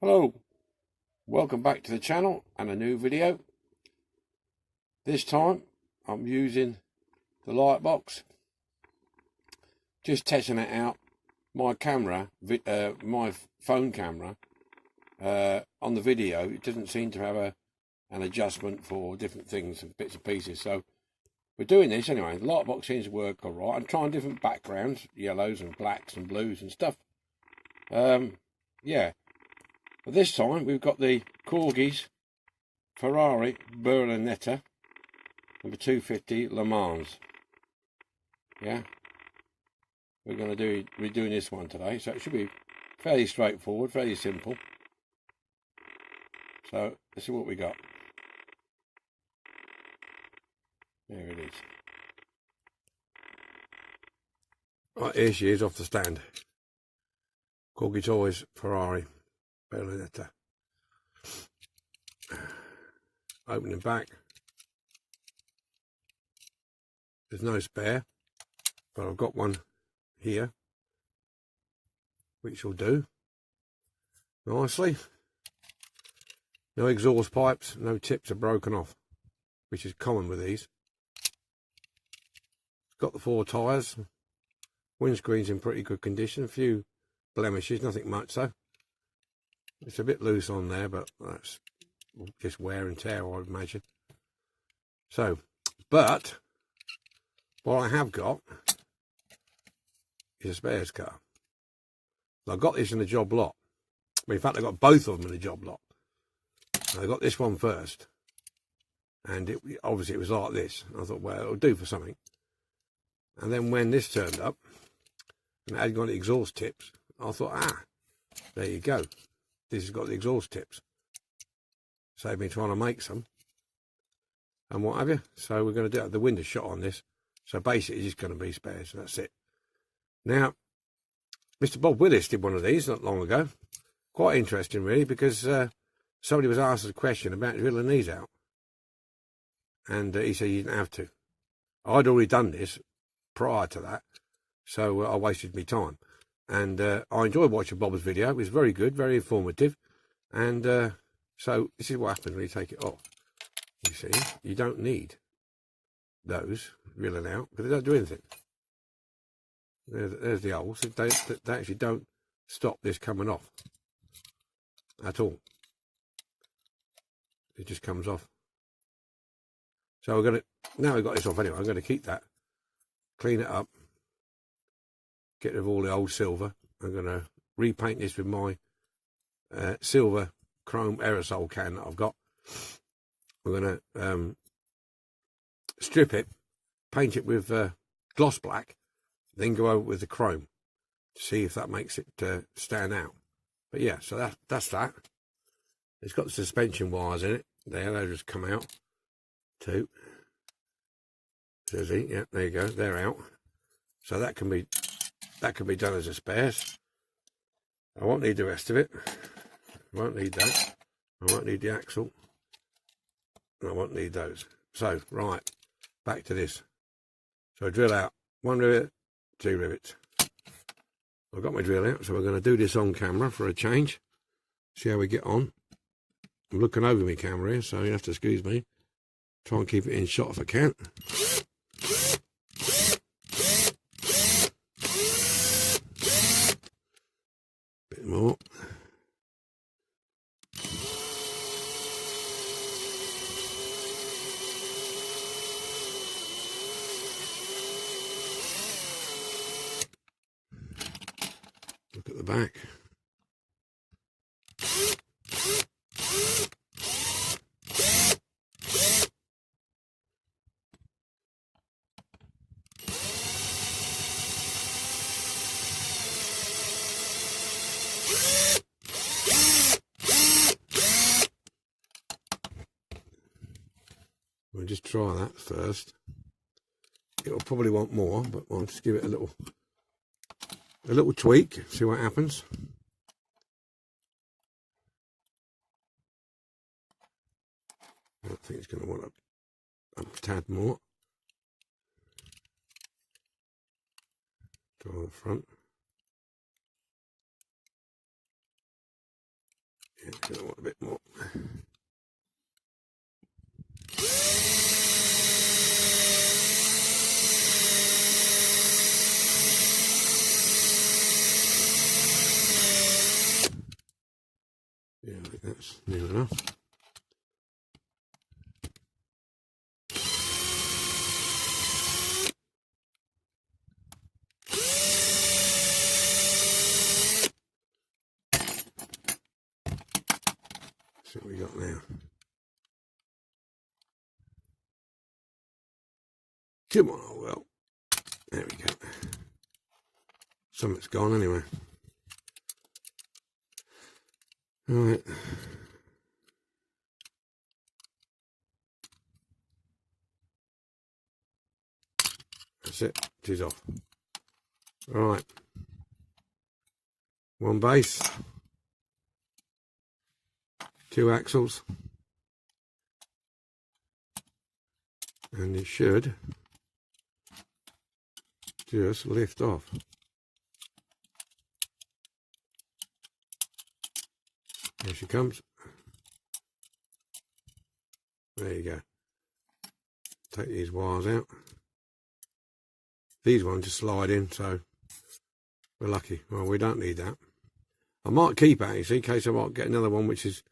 Hello, welcome back to the channel and a new video. This time I'm using the light box, just testing it out. My camera, my phone camera, on the video, it doesn't seem to have an adjustment for different things and bits and pieces. So we're doing this anyway. The light box seems to work all right. I'm trying different backgrounds, yellows and blacks and blues and stuff. Yeah. But this time we've got the Corgi's Ferrari Berlinetta number 250 Le Mans. Yeah, we're doing this one today, so it should be fairly straightforward, fairly simple. So this is what we got. There it is. Right, here she is off the stand. Corgi Toys Ferrari Berlinetta. Opening back. There's no spare, but I've got one here, which will do nicely. No exhaust pipes, no tips are broken off, which is common with these. It's got the 4 tyres. Windscreen's in pretty good condition. A few blemishes, nothing much though. It's a bit loose on there, but that's just wear and tear, I would imagine. So, but what I have got is a spares car. I got this in the job lot. In fact, I got both of them in the job lot. I got this one first, and obviously it was like this. I thought, well, it'll do for something. And then when this turned up, and it had got the exhaust tips, I thought, there you go. This has got the exhaust tips. Saved me trying to make some and what have you. So we're going to do the window shot on this. So basically it's just going to be spares. That's it. Now, Mr. Bob Willis did one of these not long ago. Quite interesting really, because somebody was asked a question about drilling these out. And he said you didn't have to. I'd already done this prior to that. So I wasted my time. And I enjoyed watching Bob's video. It was very good, very informative. And so this is what happens when you take it off. You see, you don't need those drilling out because they don't do anything. There's the holes. They actually don't stop this coming off at all. It just comes off. So we're going to, now we've got this off anyway, I'm going to keep that, clean it up, get rid of all the old silver. I'm going to repaint this with my silver chrome aerosol can that I've got. We're going to strip it, paint it with gloss black, then go over with the chrome to see if that makes it stand out. But yeah, so that's that. It's got the suspension wires in it. They'll just come out too. See, yeah, there you go. They're out. So that can be done as a spares. I won't need the rest of it. I won't need that. I won't need the axle. I won't need those. So, right, back to this. So drill out 1 rivet, 2 rivets. I've got my drill out, so we're going to do this on camera for a change. See how we get on. I'm looking over my camera here, so you have to excuse me. Try and keep it in shot if I can. Bit more. Look at the back. We'll just try that first. It'll probably want more, but I'll just give it a little tweak, see what happens. I think it's going to want a tad more. Go on the front. I want a bit more. Yeah, I think that's near enough. See what we got now. Come on, oh well. There we go. Something's gone anyway. Alright. That's it. It is off. Right. One base. 2 axles. And it should just lift off. There she comes. There you go. Take these wires out. These ones just slide in, so we're lucky. Well, we don't need that. I might keep it, you see, in case I might get another one which is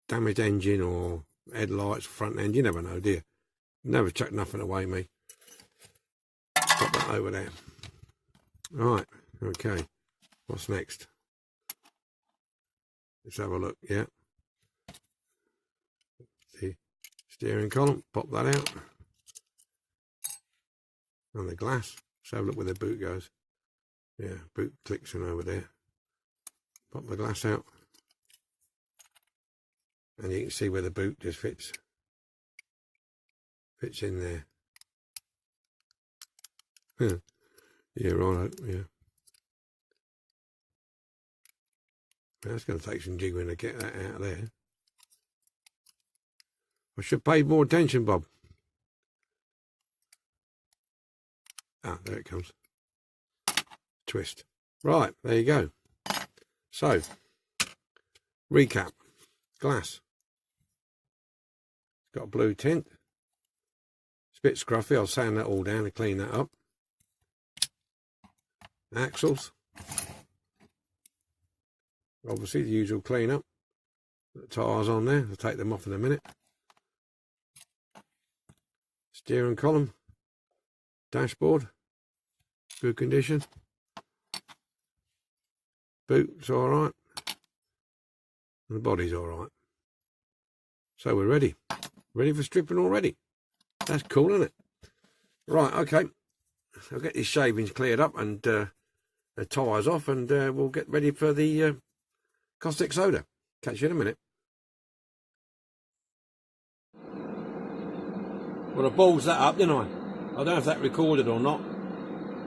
damaged engine or headlights, front end. You never know, do you? Never chuck nothing away, me. Pop that over there. Right, okay. What's next? Let's have a look, yeah. See, steering column, pop that out. And the glass. Let's have a look where the boot goes. Yeah, boot clicks in over there. Pop the glass out. And you can see where the boot just fits. Fits in there. Yeah, right, yeah. That's going to take some jiggering to get that out of there. I should pay more attention, Bob. Ah, there it comes. Twist. Right, there you go. So, recap. Glass. It's got a blue tint. It's a bit scruffy. I'll sand that all down and clean that up. Axles. Obviously, the usual clean up. The tyres on there. I'll take them off in a minute. Steering column. Dashboard. Good condition. Boot's alright. And the body's alright. So we're ready. Ready for stripping already. That's cool, isn't it? Right, okay. I'll get these shavings cleared up and the tyres off, and we'll get ready for the caustic soda. Catch you in a minute. Well, I ballsed that up, didn't I? I don't know if that recorded or not.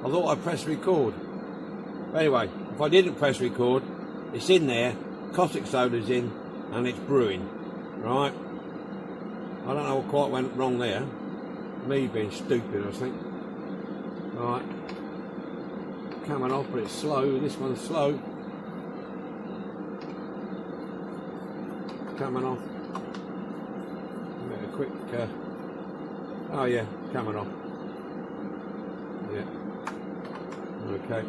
I thought I pressed record. But anyway, if I didn't press record, it's in there, caustic soda's in, and it's brewing. Right? I don't know what quite went wrong there. Me being stupid, I think. Right. Coming off, but it's slow. This one's slow. Coming off. A quick. Oh yeah, coming off. Yeah. Okay.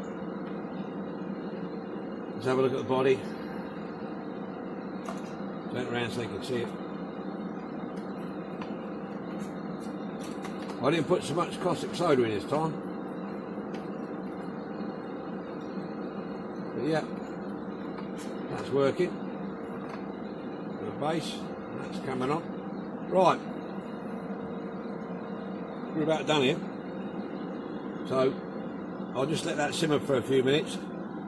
Let's have a look at the body. Turn it around so you can see it. I didn't put so much caustic soda in this time. But yeah, that's working. The base, that's coming on. Right, we're about done here. So I'll just let that simmer for a few minutes.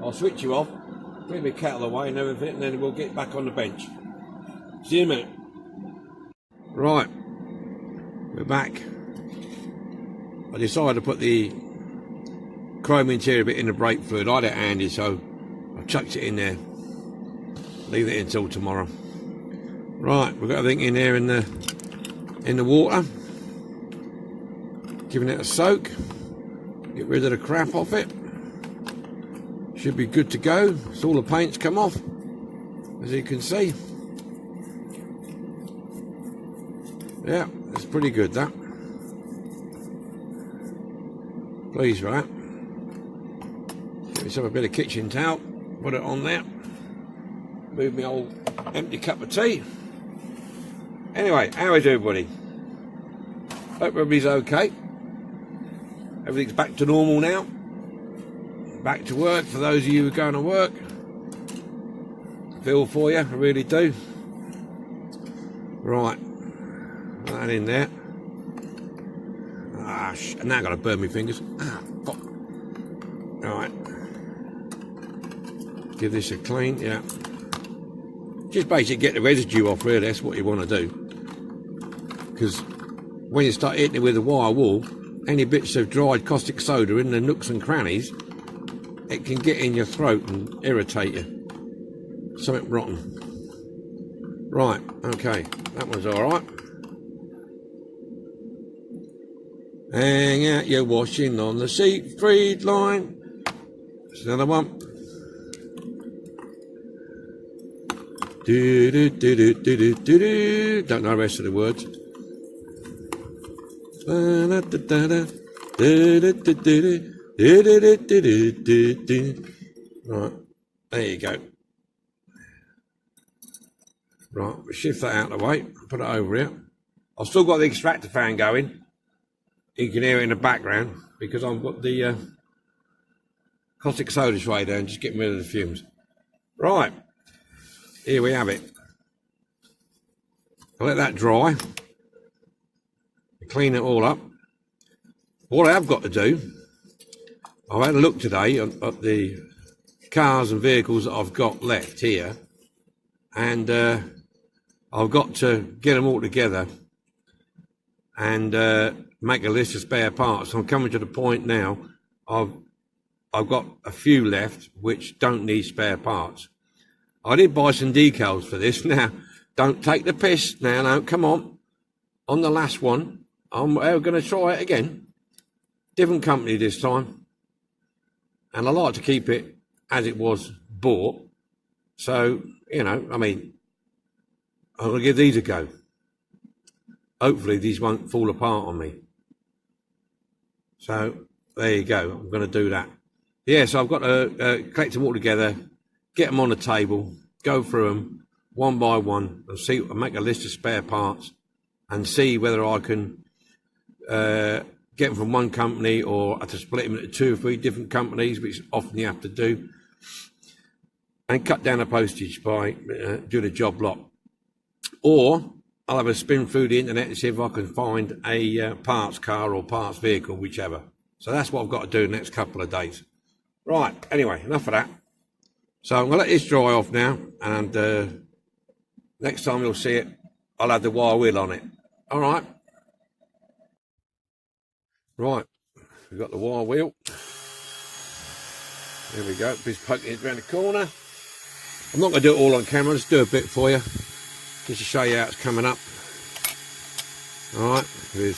I'll switch you off, clear my kettle away and everything, and then we'll get back on the bench. See you in a minute. Right, we're back. I decided to put the chrome interior bit in the brake fluid. I had it handy, so I chucked it in there. Leave it until tomorrow. Right, we've got everything in there in the water. Giving it a soak. Get rid of the crap off it. Should be good to go. So all the paint's come off. as you can see. Yeah, that's pretty good, that. Pleased with that. Get myself a bit of kitchen towel, put it on there. Move my old empty cup of tea. Anyway, how is everybody? Hope everybody's okay. Everything's back to normal now. Back to work for those of you who are going to work. Feel for you, I really do. Right, put that in there. Ah, now I've got to burn my fingers. Ah, fuck. Alright. Give this a clean, yeah. Just basically get the residue off, really, that's what you want to do. Because when you start hitting it with a wire wool, any bits of dried caustic soda in the nooks and crannies, it can get in your throat and irritate you. Something rotten. Right, okay, that one's alright. Hang out your washing on the Siegfried line. There's another one. Do do do do do do do do. Don't know the rest of the words. Right, there you go. Right, we'll shift that out of the way, put it over here. I've still got the extractor fan going. You can hear it in the background because I've got the caustic soda tray there and just getting rid of the fumes. Right, here we have it. I'll let that dry. Clean it all up. What I have got to do, I've had a look today at the cars and vehicles that I've got left here, and I've got to get them all together and make a list of spare parts. I'm coming to the point now, I've got a few left which don't need spare parts. I did buy some decals for this. Now, don't take the piss now, no, come on. On the last one, I'm going to try it again. Different company this time. And I like to keep it as it was bought. So, you know, I mean, I'm going to give these a go. Hopefully these won't fall apart on me. So, there you go. I'm going to do that. Yeah, so I've got to collect them all together, get them on the table, go through them one by one, and see, make a list of spare parts, and see whether I can get them from one company, or I have to split them into 2 or 3 different companies, which often you have to do, and cut down the postage by doing a job lot. Or I'll have a spin through the internet and see if I can find a parts car or parts vehicle, whichever. So that's what I've got to do the next couple of days. Right, anyway, enough of that. So I'm going to let this dry off now, and next time you'll see it, I'll have the wire wheel on it. All right. Right, we've got the wire wheel. There we go, just poking it around the corner. I'm not going to do it all on camera, just do a bit for you, just to show you how it's coming up. All right, give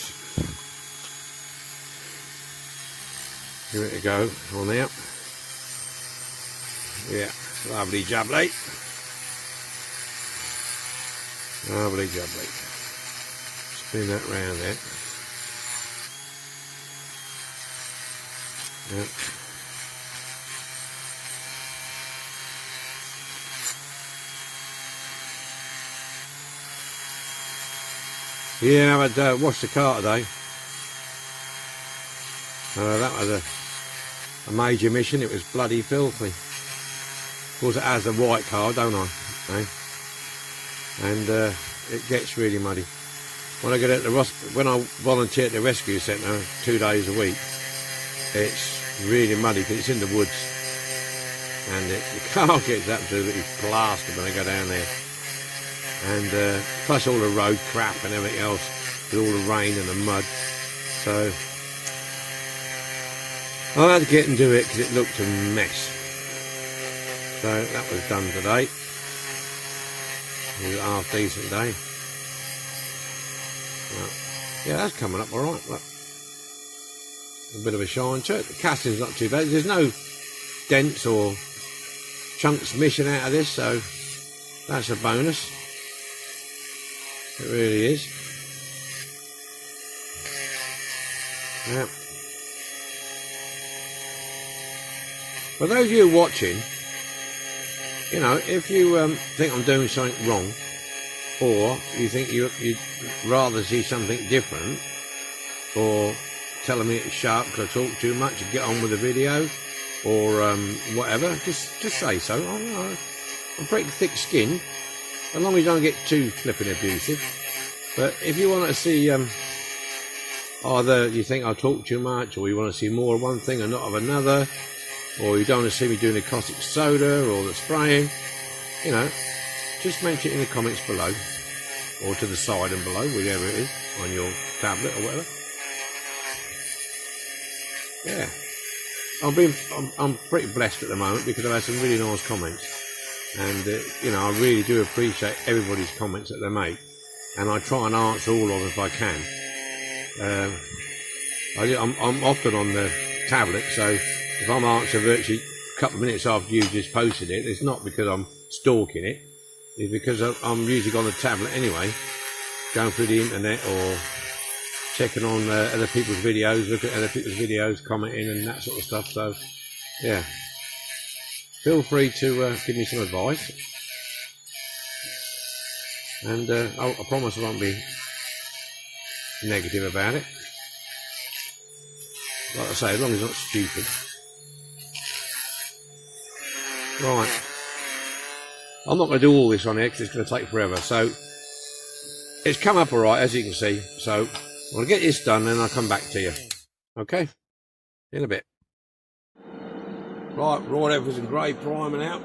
it a go on there. Yeah, lovely jubbly. Lovely jubbly. Spin that round there. Yeah. Yeah, I'd washed the car today. That was a major mission. It was bloody filthy. Of course, it has a white car, don't I? Eh? And it gets really muddy. When I get at when I volunteer at the rescue centre 2 days a week, it's really muddy because it's in the woods, and the car gets absolutely plastered when I go down there. And plus all the road crap and everything else with all the rain and the mud. So I had to get and do it because it looked a mess. So that was done today. It was a half decent day. Well, yeah, that's coming up all right. Look. A bit of a shine to it. The casting's not too bad. There's no dents or chunks missing out of this, so That's a bonus. It really is. Yeah. For those of you watching, you know, if you think I'm doing something wrong, or you think you'd rather see something different, or telling me it's sharp because I talk too much and get on with the video, or whatever, just say so. I'm pretty thick-skinned, as long as you don't get too flipping abusive. But if you want to see either you think I talk too much, or you want to see more of one thing and not of another, or you don't want to see me doing the caustic soda or the spraying, you know, just mention it in the comments below, or to the side and below, whatever it is, on your tablet or whatever. Yeah, I'm pretty blessed at the moment because I've had some really nice comments, and you know, I really do appreciate everybody's comments that they make, and I try and answer all of them if I can. I'm often on the tablet, so if I'm answering virtually a couple of minutes after you just posted it, it's not because I'm stalking it, it's because I'm usually on the tablet anyway, going through the internet or checking on other people's videos, looking at other people's videos, commenting and that sort of stuff. So yeah, feel free to give me some advice, and I promise I won't be negative about it. Like I say, as long as it's not stupid. Right, I'm not going to do all this on here because it's going to take forever. So it's come up all right, as you can see. So I'm going to get this done and I'll come back to you. Okay, in a bit. Right, raw everything's in grey, priming out.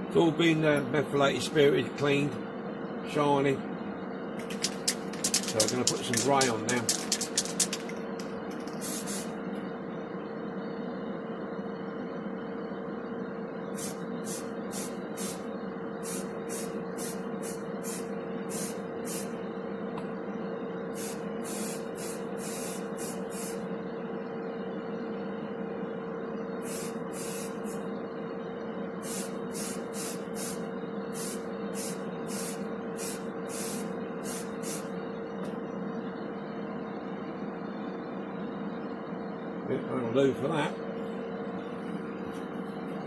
It's all been methylated, spirited, cleaned, shiny. So I'm going to put some grey on now. That'll do for that.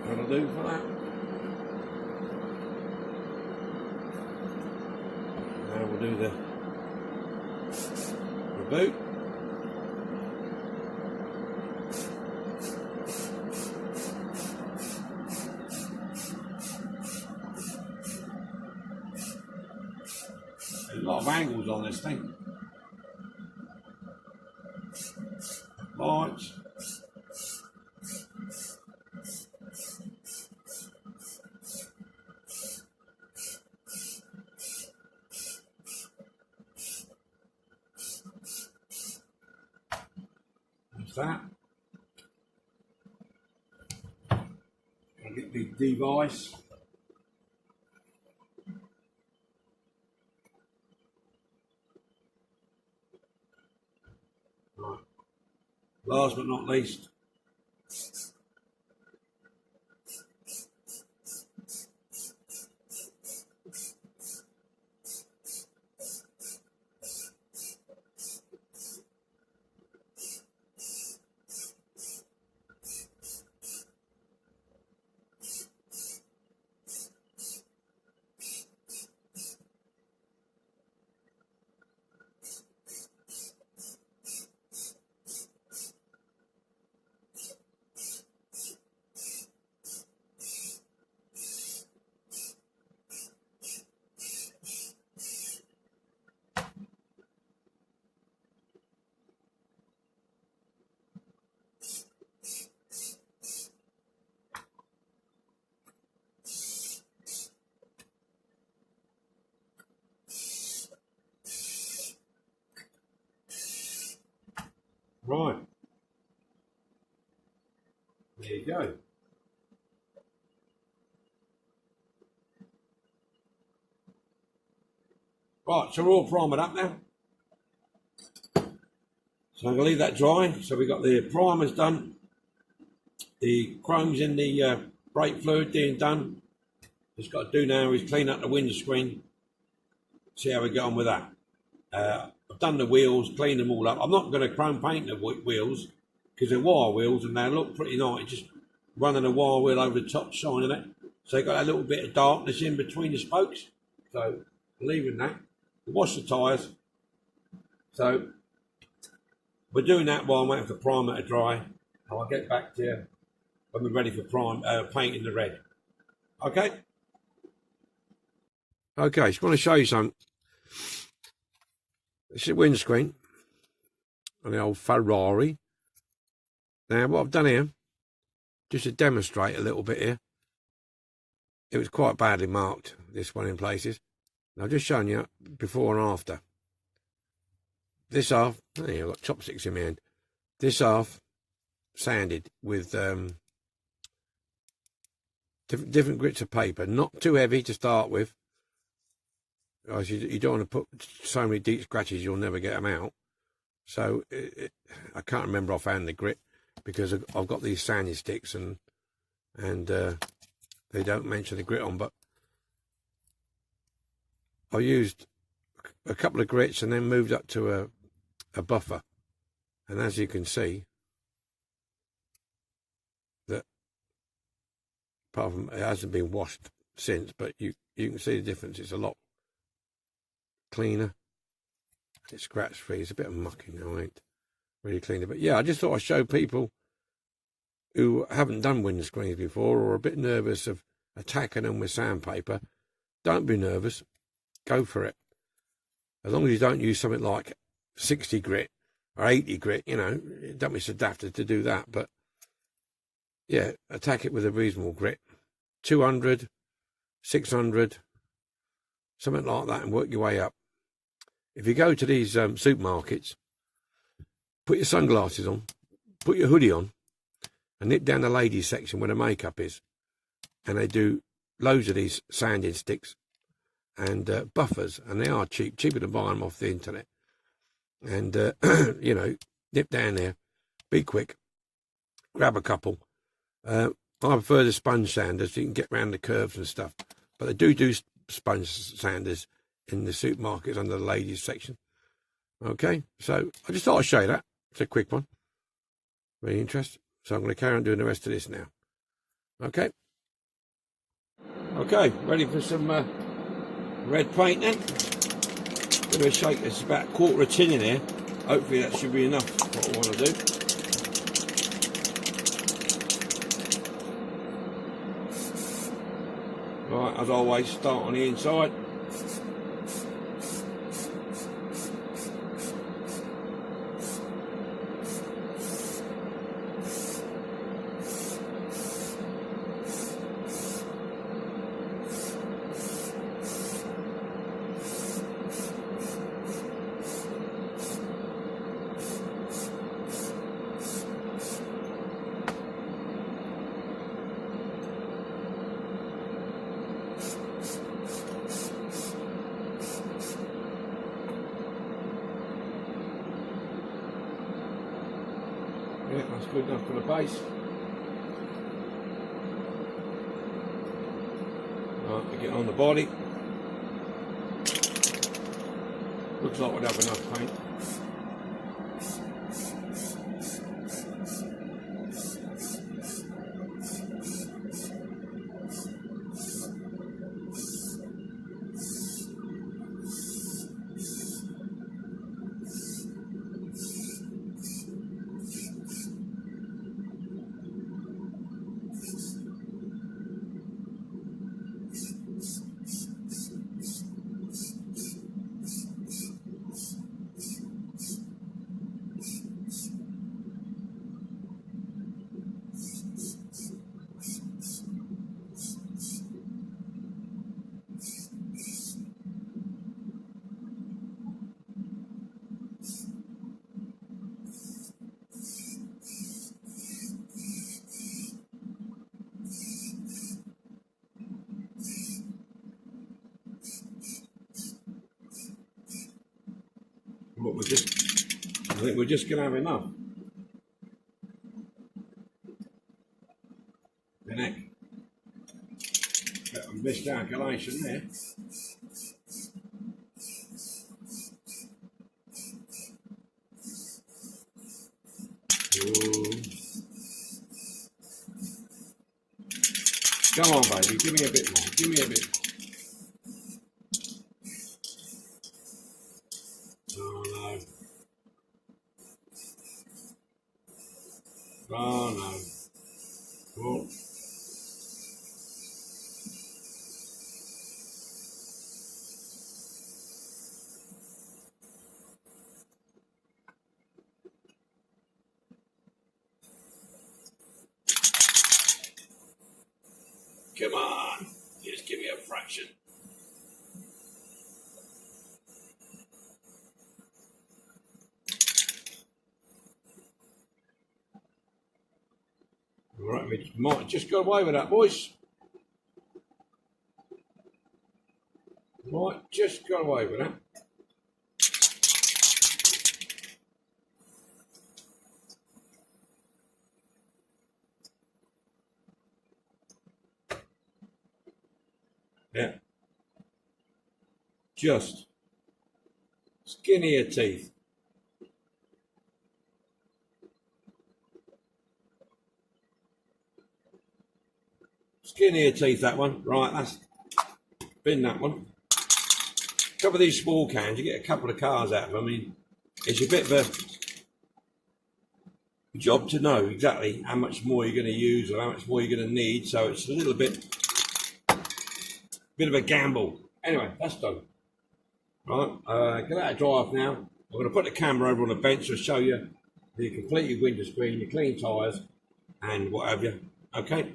That'll do for that. Now we'll do the boot. There's a lot of angles on this thing. Lights. That's that. I'll get the device. Right. Last but not least, right, there you go. Right, so we're all primed up now. So I'm going to leave that dry. So we've got the primers done. The chrome's in the brake fluid being done. Just got to do now is clean up the windscreen. See how we get on with that. I've done the wheels, cleaned them all up. I'm not going to chrome paint the wheels because they're wire wheels and they look pretty nice. Just running a wire wheel over the top, shining it. So they got a little bit of darkness in between the spokes. So leaving that. Wash the tyres. So we're doing that while I'm waiting for primer to dry. I'll get back to you when we're ready for painting the red. Okay? Okay, just want to show you something. This is the windscreen on the old Ferrari. Now, what I've done here, just to demonstrate a little bit here, it was quite badly marked, this one in places. And I've just shown you before and after. This half, I've got chopsticks in my hand. This half sanded with different grits of paper, not too heavy to start with. You don't want to put so many deep scratches you'll never get them out. So I can't remember offhand the grit because I've got these sanding sticks and they don't mention the grit on, but I used a couple of grits and then moved up to a buffer, and as you can see, that apart from it hasn't been washed since, but you can see the difference. It's a lot cleaner. It's scratch free. It's a bit of mucking now. I ain't really cleaned it, but yeah, I just thought I'd show people who haven't done windscreens before or are a bit nervous of attacking them with sandpaper. Don't be nervous. Go for it. As long as you don't use something like 60 grit or 80 grit, you know, don't be so daft to do that. But yeah, attack it with a reasonable grit. 200, 600, something like that, and work your way up. If you go to these supermarkets, put your sunglasses on, put your hoodie on, and nip down the ladies section where the makeup is. And they do loads of these sanding sticks and buffers, and they are cheap, cheaper than buying them off the internet. And, you know, nip down there, be quick, grab a couple. I prefer the sponge sanders, so you can get around the curves and stuff. But they do sponge sanders in the supermarkets under the ladies section. Okay, so I just thought I'd show you that. It's a quick one. Very interesting. So I'm going to carry on doing the rest of this now. Okay. Okay, ready for some red paint then. Give it a shake. There's about a quarter of a tin in here. Hopefully that should be enough for what I want to do. Right, as always, start on the inside. Yeah, that's good enough for the base. Right, we get on the body. Looks like we'd have enough paint. But I think we're just going to have enough. Heck. Bit of miscalculation there. Ooh. Come on, baby, give me a bit more, give me a bit more. Oh no. Oh no. Oh. Come on, just give me a fraction. All right, we might just got away with that, boys. Might just got away with that. Yeah. Just skinnier teeth. Skinnier teeth, that one. Right, that's been that one. A couple of these small cans, you get a couple of cars out of them. I mean, it's a bit of a job to know exactly how much more you're going to use or how much more you're going to need. So it's a little bit of a gamble. Anyway, that's done. Right, get out of dry off now. I'm going to put the camera over on the bench to show you the completed window screen, your clean tyres, and what have you. Okay.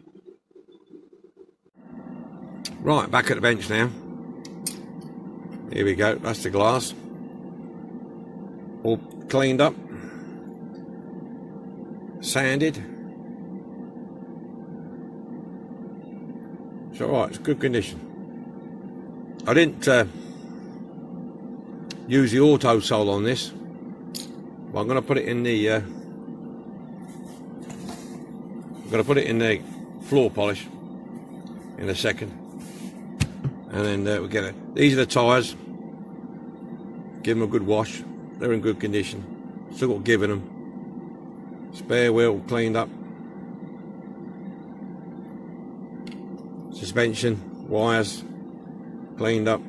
Right, back at the bench now. Here we go. That's the glass. All cleaned up, sanded. It's all right. It's good condition. I didn't use the auto sole on this, but I'm going to put it in the floor polish in a second, and then we'll get it. These are the tyres. Give them a good wash. They're in good condition. Still got giving them. Spare wheel cleaned up. Suspension wires cleaned up.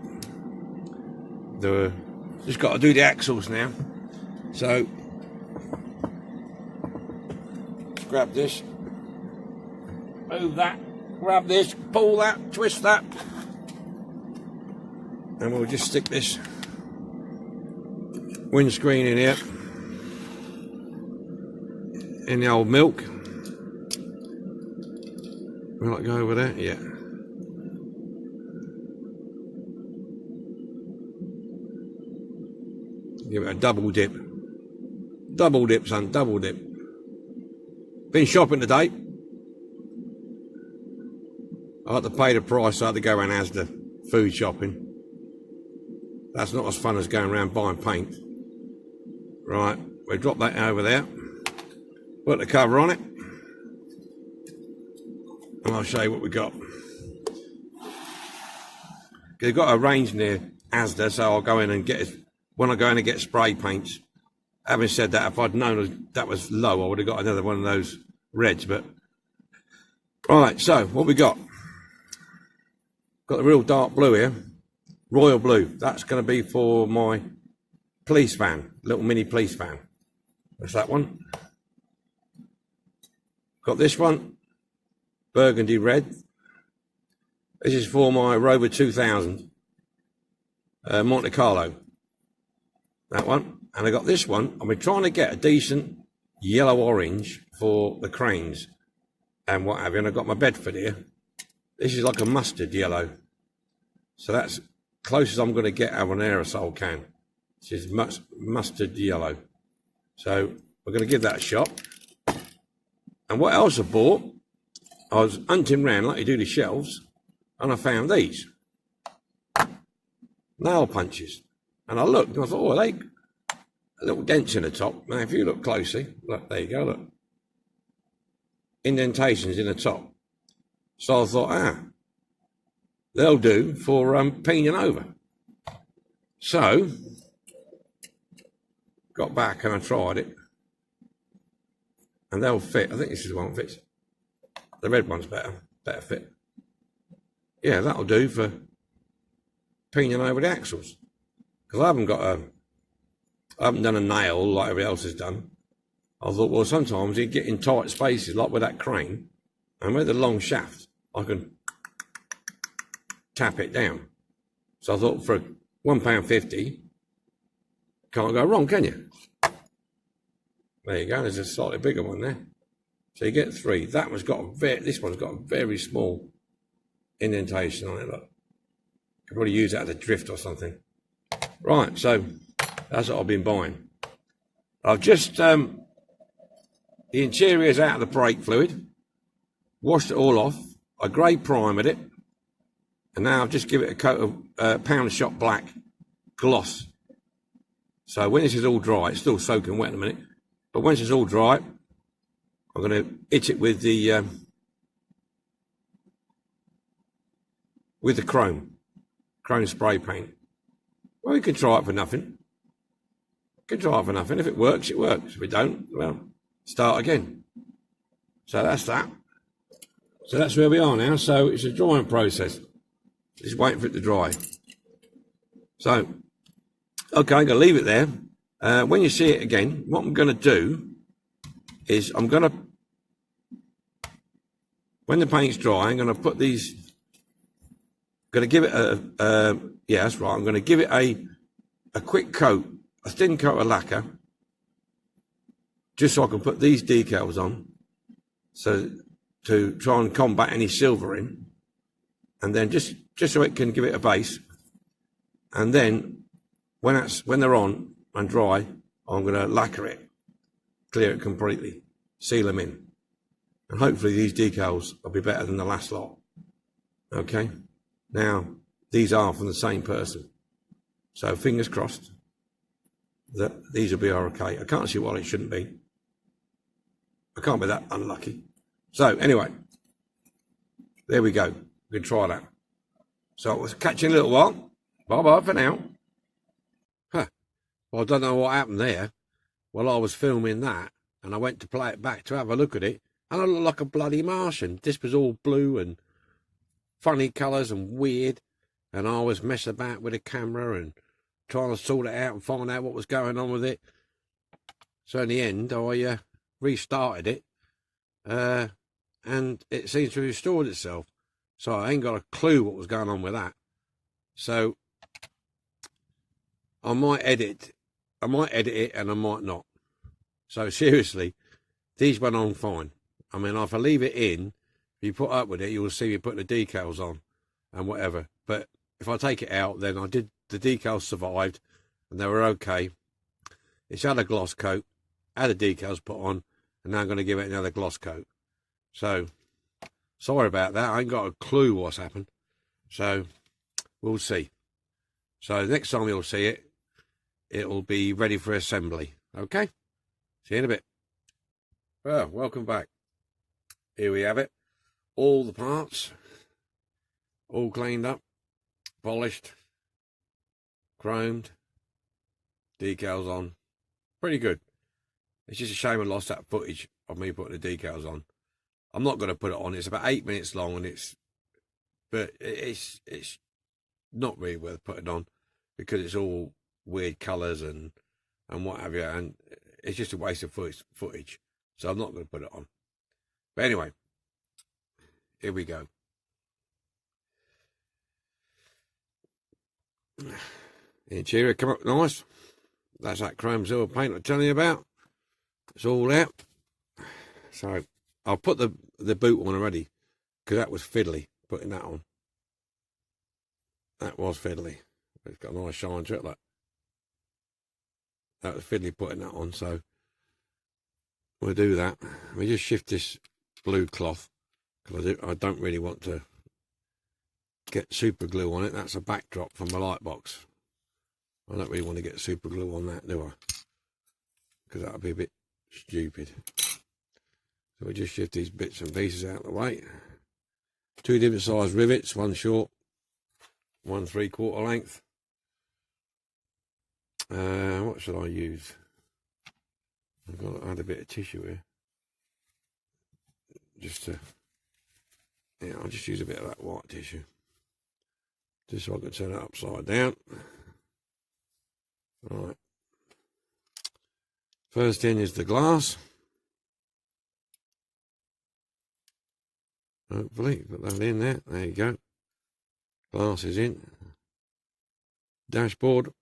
Just got to do the axles now. So let's grab this, move that, grab this, pull that, twist that, and we'll just stick this windscreen in here, in the old milk. Will it go over there? Yeah. Give it a double dip. Double dip, son, double dip. Been shopping today. I had to pay the price, so I had to go around Asda food shopping. That's not as fun as going around buying paint. Right, we drop that over there. Put the cover on it. And I'll show you what we got. They've got a range near Asda, so I'll go in and get it. When I go in and get spray paints. Having said that, if I'd known that was low, I would have got another one of those reds. But right, so what we got? Got the real dark blue here, royal blue. That's going to be for my police van, little mini police van. That's that one. Got this one, burgundy red. This is for my Rover 2000 Monte Carlo. That one. And I got this one. I've been trying to get a decent yellow orange for the cranes and what have you. And I got my Bedford here. This is like a mustard yellow. So that's close as I'm going to get out of an aerosol can. This is mustard yellow. So we're going to give that a shot. And what else I bought, I was hunting around like you do the shelves, and I found these nail punches. And I looked and I thought, oh, are they little dents in the top? Now, if you look closely, look, there you go, look. Indentations in the top. So I thought, they'll do for peening over. So got back and I tried it, and they'll fit. I think this is the one that fits. The red one's better fit. Yeah, that'll do for peening over the axles. Because I haven't done a nail like everybody else has done. I thought, well, sometimes you get in tight spaces, like with that crane, and with the long shaft, I can tap it down. So I thought, for £1.50, can't go wrong, can you? There you go. There's a slightly bigger one there. So you get 3. That one's got this one's got a very small indentation on it. Look, could probably use that as a drift or something. Right, so that's what I've been buying. I've just the interior's out of the brake fluid, washed it all off. I grey primered it, and now I've just given it a coat of Pound Shop Black gloss. So when this is all dry, it's still soaking wet in a minute, but once it's all dry, I'm going to hit it with the chrome spray paint. Well, you can try it for nothing. If it works, it works. If it don't, well, start again. So that's that. So that's where we are now. So it's a drying process. Just waiting for it to dry. So, okay, I'm going to leave it there. When you see it again, what I'm going to do is when the paint's dry, I'm going to put these, I'm going to give it yeah, that's right. I'm going to give it a quick coat, a thin coat of lacquer, just so I can put these decals on, so to try and combat any silvering, and then just so it can give it a base. And then when they're on and dry, I'm going to lacquer it, clear it completely, seal them in, and hopefully these decals will be better than the last lot. Okay, now these are from the same person, so fingers crossed that these will be okay. I can't see why it shouldn't be. I can't be that unlucky. So anyway, there we go. We can try that. So I'll catch you in a little while. Bye bye for now. Well, I don't know what happened there. Well, I was filming that, and I went to play it back to have a look at it, and I looked like a bloody Martian. This was all blue and funny colours and weird, and I was messing about with the camera and trying to sort it out and find out what was going on with it. So in the end, I restarted it, and it seems to have restored itself. So I ain't got a clue what was going on with that. So I might edit it, and I might not. So seriously, these went on fine. I mean, if I leave it in, if you put up with it, you'll see me put the decals on and whatever. But if I take it out, then the decals survived and they were okay. It's had a gloss coat, had the decals put on, and now I'm going to give it another gloss coat. So sorry about that. I ain't got a clue what's happened. So we'll see. So next time you'll see it, it'll be ready for assembly. Okay? See you in a bit. Well, welcome back. Here we have it. All the parts, all cleaned up, polished, chromed, decals on. Pretty good. It's just a shame I lost that footage of me putting the decals on. I'm not going to put it on. It's about 8 minutes long, and it's not really worth putting on because it's all weird colours and what have you, and it's just a waste of footage. So I'm not going to put it on. But anyway, here we go. The interior come up nice. That's that chrome silver paint I'm telling you about. It's all out. So I'll put the boot on already because that was fiddly putting that on. That was fiddly. It's got a nice shine to it. Like that was fiddly putting that on. So we'll do that. We just shift this blue cloth because I don't really want to get super glue on it. That's a backdrop from the light box. I don't really want to get super glue on that, do I? Because that would be a bit stupid. So we just shift these bits and pieces out of the way. Two different size rivets, one short, one 3/4 length. What should I use? I've got to add a bit of tissue here. Just to, yeah, I'll just use a bit of that white tissue. Just so I can turn it upside down. Right. First in is the glass. Hopefully, put that in there. There you go. Glass is in. Dashboard.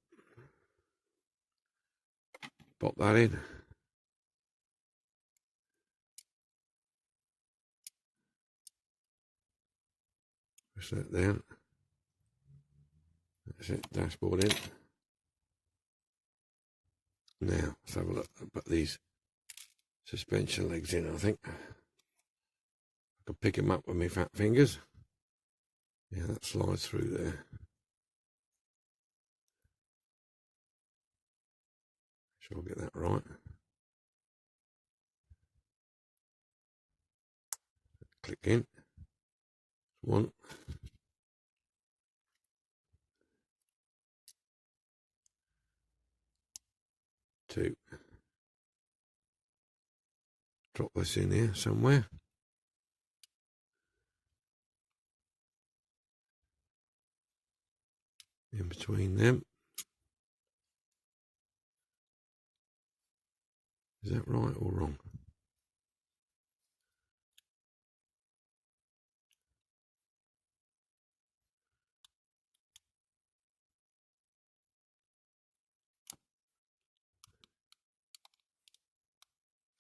Pop that in. Push that down. That's it. Dashboard in. Now, let's have a look. I'll put these suspension legs in, I think. I can pick them up with my fat fingers. Yeah, that slides through there. Sure I'll get that right. Click in. One. Two. Drop this in here somewhere. In between them. Is that right or wrong?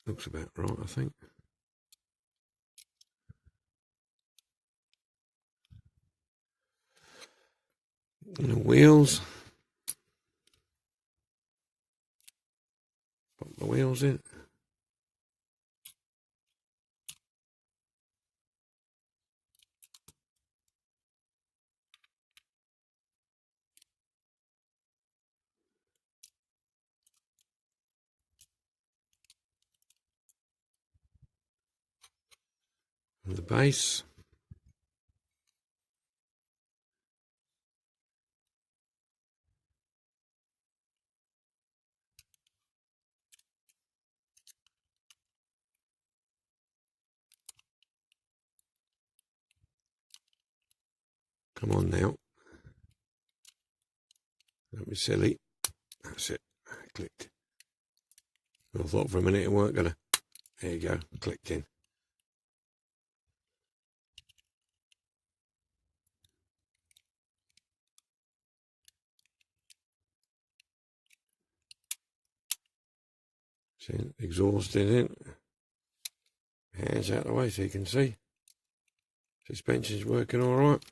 Looks about right, I think. And the wheels. Pop the wheels in. And the base. Come on now. Don't be silly. That's it. Clicked. I thought for a minute it weren't gonna. There you go. Clicked in. See, exhaust is in. Hands out of the way so you can see. Suspension's working all right.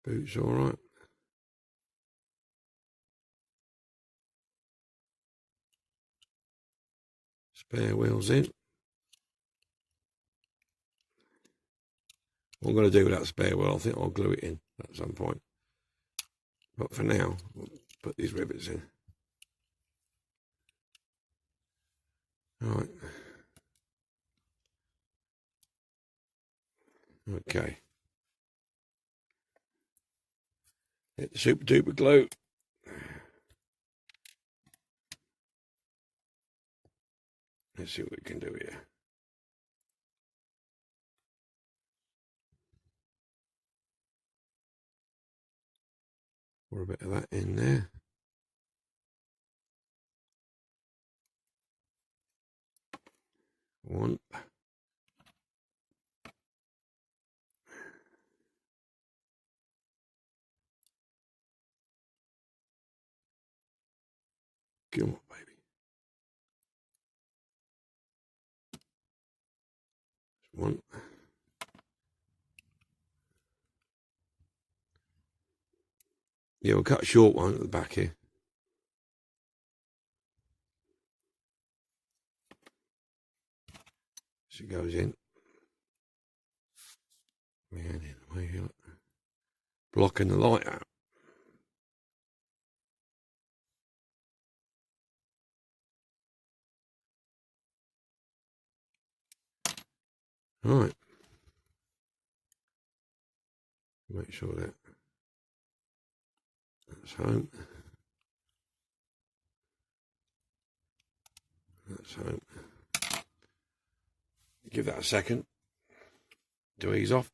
Boots all right. Spare wheels in. What I'm going to do with that spare wheel, I think I'll glue it in at some point. But for now, we'll put these rivets in. All right. Okay. Hit the super duper glue. Let's see what we can do here. Pour a bit of that in there. One. Come on, baby. One. Yeah, we'll cut a short one at the back here. So it goes in. Man, in the way here. Blocking the light out. All right. Make sure that's home. That's home. Give that a second to ease off.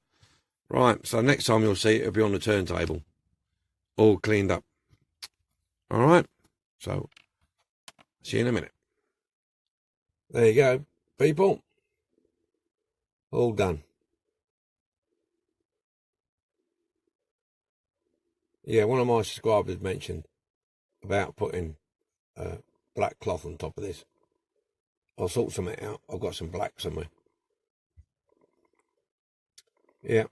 Right, so next time you'll see it'll be on the turntable, all cleaned up. All right, so see you in a minute. There you go, people. All done. Yeah, one of my subscribers mentioned about putting black cloth on top of this. I'll sort something out. I've got some black somewhere. Yeah.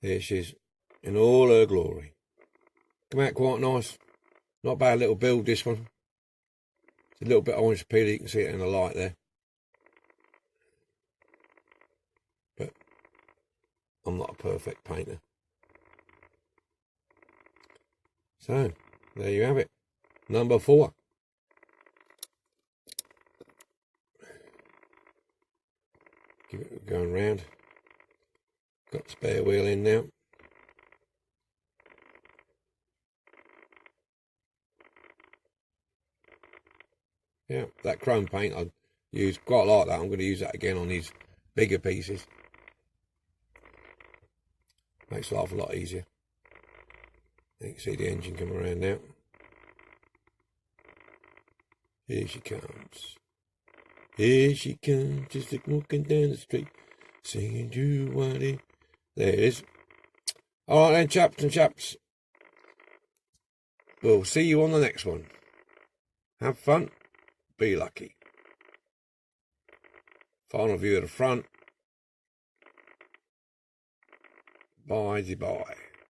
Here she is in all her glory. Come out quite nice. Not bad little build, this one. It's a little bit orange peel. You can see it in the light there. But I'm not a perfect painter. So, there you have it. Number 4. Keep it going round. Got the spare wheel in now. Yeah, that chrome paint I used, quite like that. I'm going to use that again on these bigger pieces. Makes life a lot easier. You can see the engine coming around now. Here she comes. Here she comes, just walking down the street, singing to Waddy. There it is. All right then, chaps and chaps. We'll see you on the next one. Have fun. Be lucky. Final view of the front. Bye-bye.